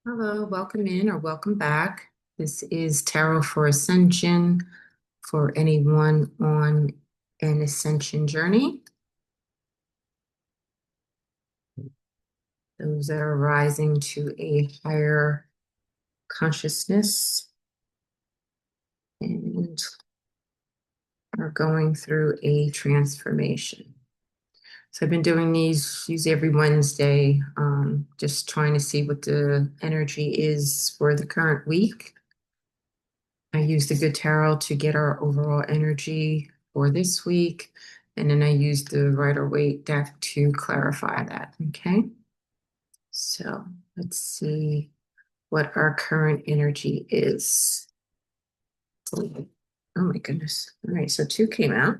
Hello, welcome in or welcome back. This is Tarot for Ascension for anyone on an ascension journey, those that are rising to a higher consciousness and are going through a transformation. So I've been doing these usually every Wednesday, just trying to see what the energy is for the current week. I use the good tarot to get our overall energy for this week. And then I use the Rider-Waite deck to clarify that. Okay. So let's see what our current energy is. Oh my goodness. All right. So two came out.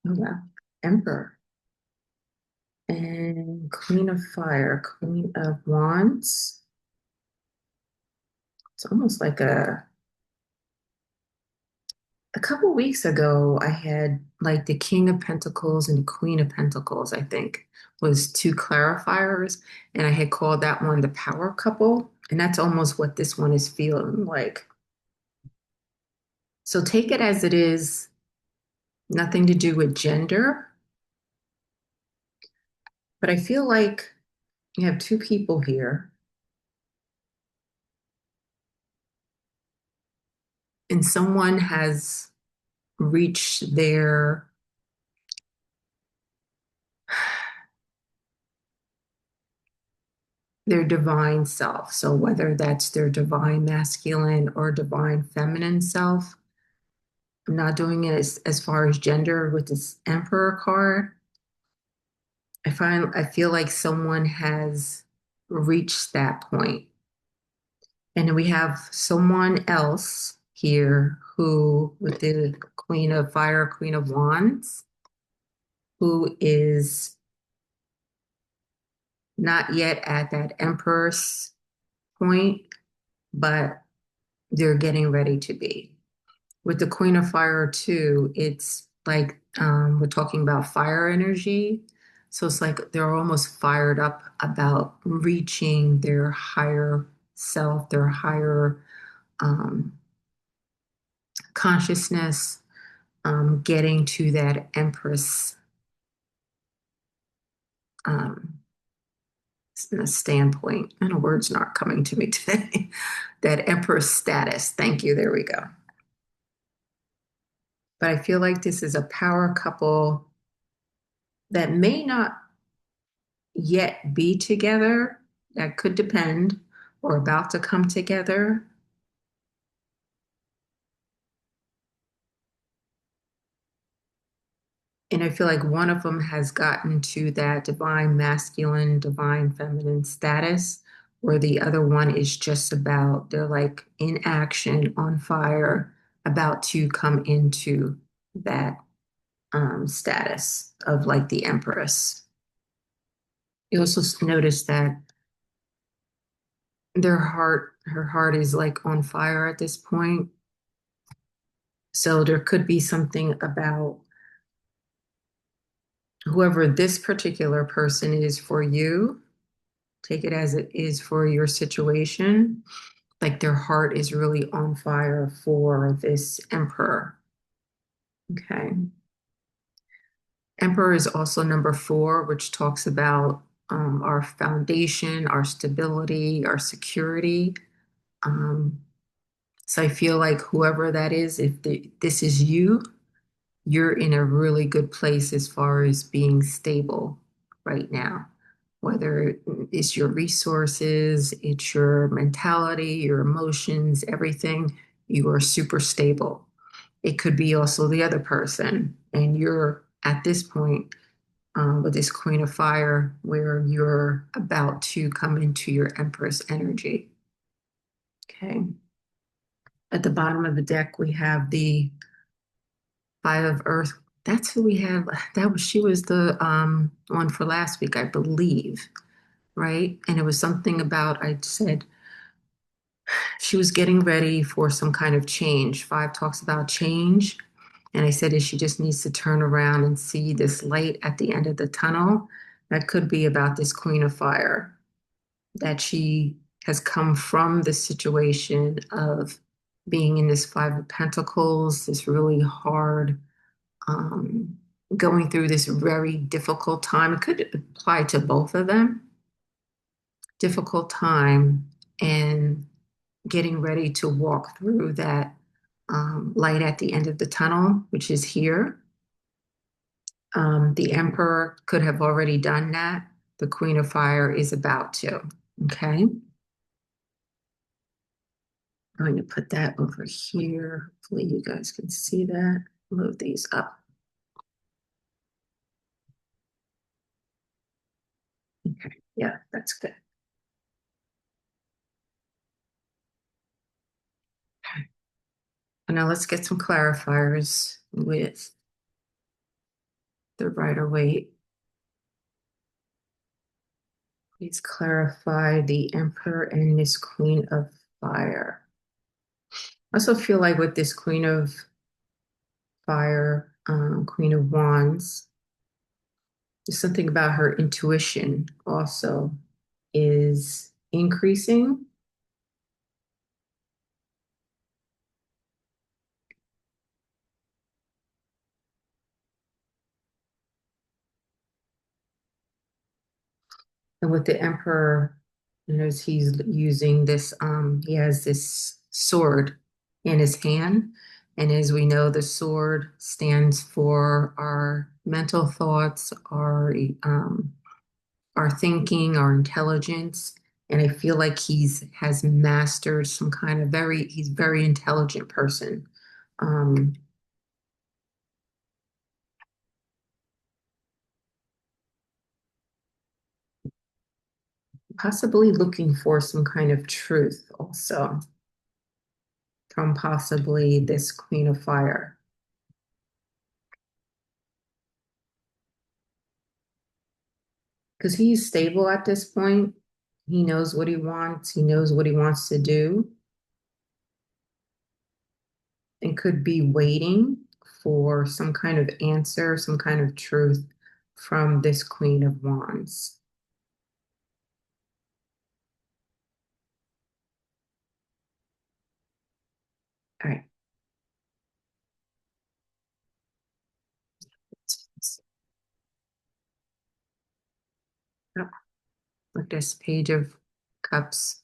Oh, wow. Emperor and Queen of Fire, Queen of Wands. It's almost like a couple weeks ago, I had like the King of Pentacles and the Queen of Pentacles, I think, was two clarifiers. And I had called that one the power couple. And that's almost what this one is feeling like. So take it as it is, nothing to do with gender. But I feel like you have two people here, and someone has reached their divine self. So whether that's their divine masculine or divine feminine self. I'm not doing it as far as gender with this Emperor card. I feel like someone has reached that point. And then we have someone else here who, with the Queen of Fire, Queen of Wands, who is not yet at that Empress point, but they're getting ready to be. With the Queen of Fire too, it's like we're talking about fire energy. So it's like they're almost fired up about reaching their higher self, their higher um, consciousness, getting to that Empress um, standpoint. And a word's not coming to me today. That Empress status. Thank you. There we go. But I feel like this is a power couple that may not yet be together. That could depend, or about to come together. And I feel like one of them has gotten to that divine masculine, divine feminine status, where the other one is just about, they're like in action, on fire, about to come into that status of like the Empress. You also notice that her heart is like on fire at this point. So there could be something about whoever this particular person is for you, take it as it is for your situation. Like their heart is really on fire for this emperor. Okay. Emperor is also number 4, which talks about our foundation, our stability, our security. Um, so I feel like whoever that is, if this is you, you're in a really good place as far as being stable right now. Whether it's your resources, it's your mentality, your emotions, everything, you are super stable. It could be also the other person, and you're at this point with this Queen of Fire where you're about to come into your Empress energy. Okay. At the bottom of the deck, we have the Five of Earth. That's who we have. She was the one for last week, I believe, right? And it was something about I said she was getting ready for some kind of change. Five talks about change. And I said, if she just needs to turn around and see this light at the end of the tunnel, that could be about this Queen of Fire. that she has come from the situation of being in this Five of Pentacles, this really hard, um, going through this very difficult time. It could apply to both of them, difficult time, and getting ready to walk through that light at the end of the tunnel, which is here. The Emperor could have already done that. The Queen of Fire is about to. Okay. I'm going to put that over here. Hopefully you guys can see that. Move these up. Okay. Yeah, that's good. Okay. And now let's get some clarifiers with the Rider-Waite. Please clarify the Emperor and this Queen of Fire. I also feel like with this Queen of Fire, Queen of Wands, there's something about her intuition also is increasing. And with the Emperor, as he's using this, he has this sword in his hand. And as we know, the sword stands for our mental thoughts, our thinking, our intelligence. And I feel like he's has mastered some kind of he's a very intelligent person. Um, Possibly looking for some kind of truth also from possibly this Queen of Fire. Because he's stable at this point. He knows what he wants. He knows what he wants to do and could be waiting for some kind of answer, some kind of truth from this Queen of Wands. All right. Oh, look, this Page of Cups.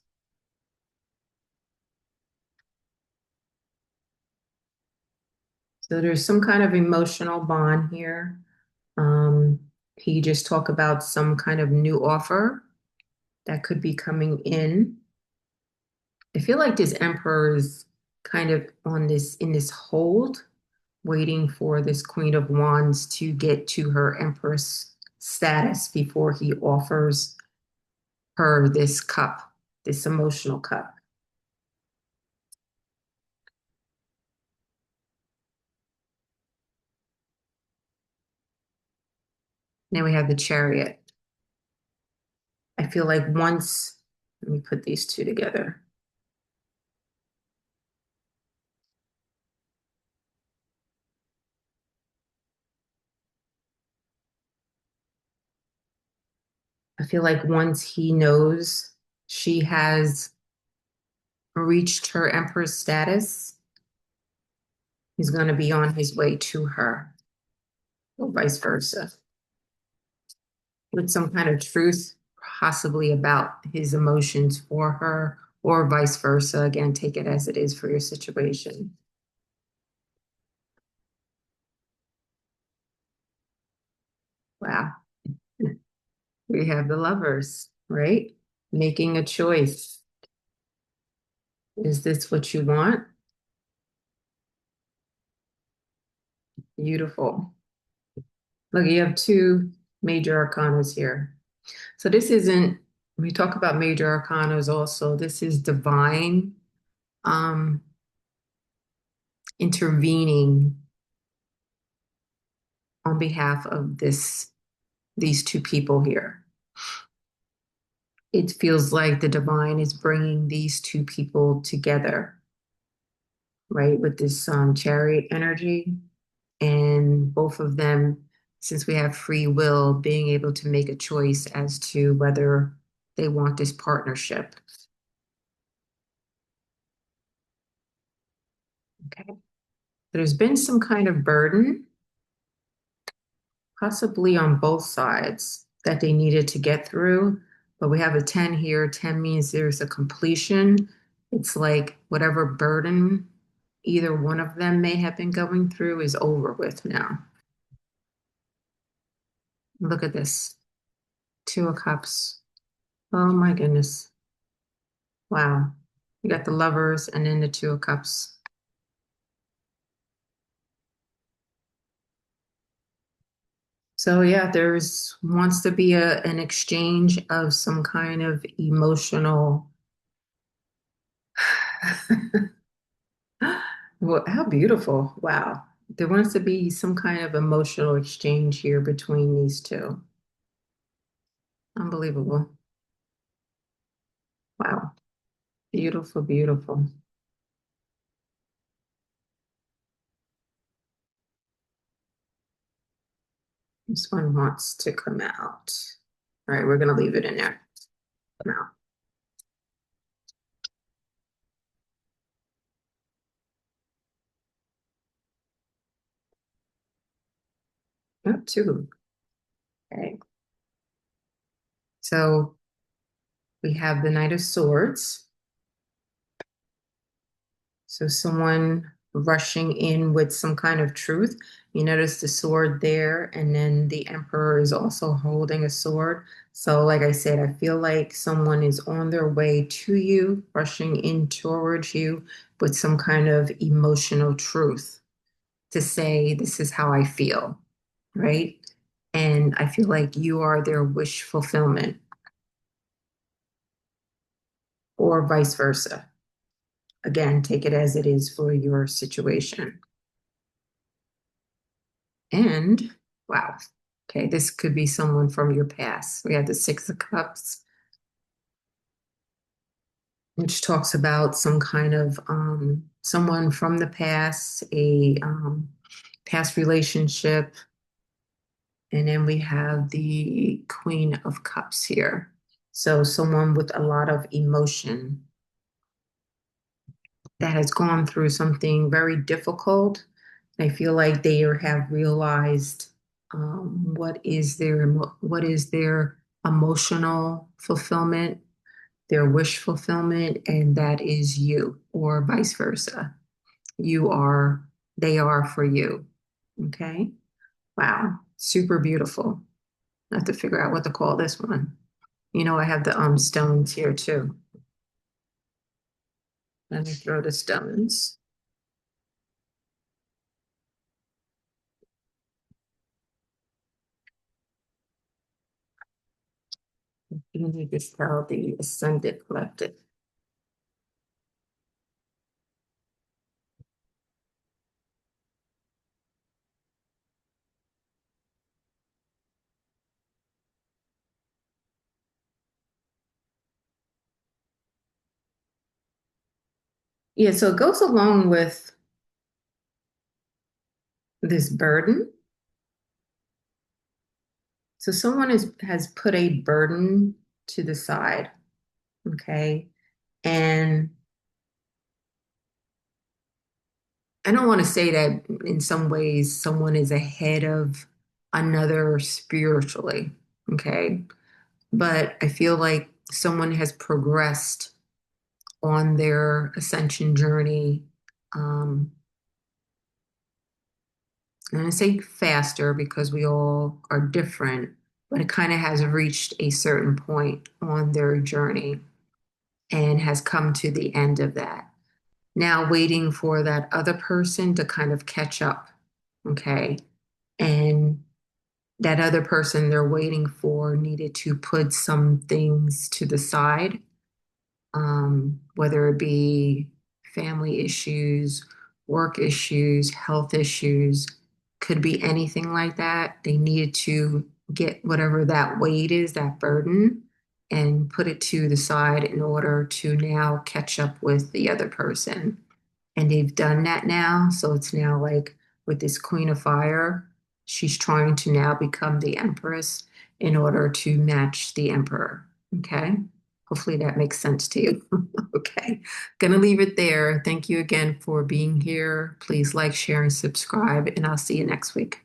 So there's some kind of emotional bond here. Um, he just talk about some kind of new offer that could be coming in. I feel like this emperor is kind of on this in this hold, waiting for this Queen of Wands to get to her empress status before he offers her this cup, this emotional cup. Then we have the Chariot. I feel like once, let me put these two together. I feel like once he knows she has reached her empress status, he's going to be on his way to her, or vice versa, with some kind of truth, possibly about his emotions for her, or vice versa. Again, take it as it is for your situation. Wow. We have the Lovers, right? Making a choice. Is this what you want? Beautiful. Look, you have two major arcanas here. So this isn't, we talk about major arcanas also, this is divine um, intervening on behalf of these two people here. It feels like the divine is bringing these two people together, right? With this chariot energy, and both of them, since we have free will, being able to make a choice as to whether they want this partnership. Okay. There's been some kind of burden, possibly on both sides, that they needed to get through. But we have a 10 here. 10 means there's a completion. It's like whatever burden either one of them may have been going through is over with now. Look at this. Two of Cups. Oh my goodness. Wow. You got the Lovers and then the Two of Cups. So yeah, there's wants to be an exchange of some kind of emotional. Well, how beautiful. Wow. There wants to be some kind of emotional exchange here between these two. Unbelievable. Wow. Beautiful, beautiful. This one wants to come out. All right, we're going to leave it in there. Come out. Up two. Okay. So we have the Knight of Swords. So someone rushing in with some kind of truth. You notice the sword there, and then the Emperor is also holding a sword. So, like I said, I feel like someone is on their way to you, rushing in towards you with some kind of emotional truth to say, this is how I feel, right? And I feel like you are their wish fulfillment, or vice versa. Again, take it as it is for your situation. And wow, okay, this could be someone from your past. We have the Six of Cups, which talks about some kind of someone from the past, a past relationship. And then we have the Queen of Cups here. So someone with a lot of emotion that has gone through something very difficult. I feel like they have realized what is their emotional fulfillment, their wish fulfillment, and that is you, or vice versa. You are, they are for you. Okay. Wow. Super beautiful. I have to figure out what to call this one. You know, I have the stones here too. Let me throw the stones. You need to tell the ascended collective. Yeah, so it goes along with this burden. So someone has put a burden to the side, okay? And I don't want to say that in some ways someone is ahead of another spiritually, okay? But I feel like someone has progressed on their ascension journey. Um, I'm going to say faster because we all are different, but it kind of has reached a certain point on their journey and has come to the end of that. Now waiting for that other person to kind of catch up. Okay. And that other person they're waiting for needed to put some things to the side, whether it be family issues, work issues, health issues, could be anything like that. They needed to get whatever that weight is, that burden, and put it to the side in order to now catch up with the other person. And they've done that now. So it's now like with this Queen of Fire, she's trying to now become the Empress in order to match the Emperor. Okay. Hopefully that makes sense to you. Okay. Gonna leave it there. Thank you again for being here. Please like, share, and subscribe, and I'll see you next week.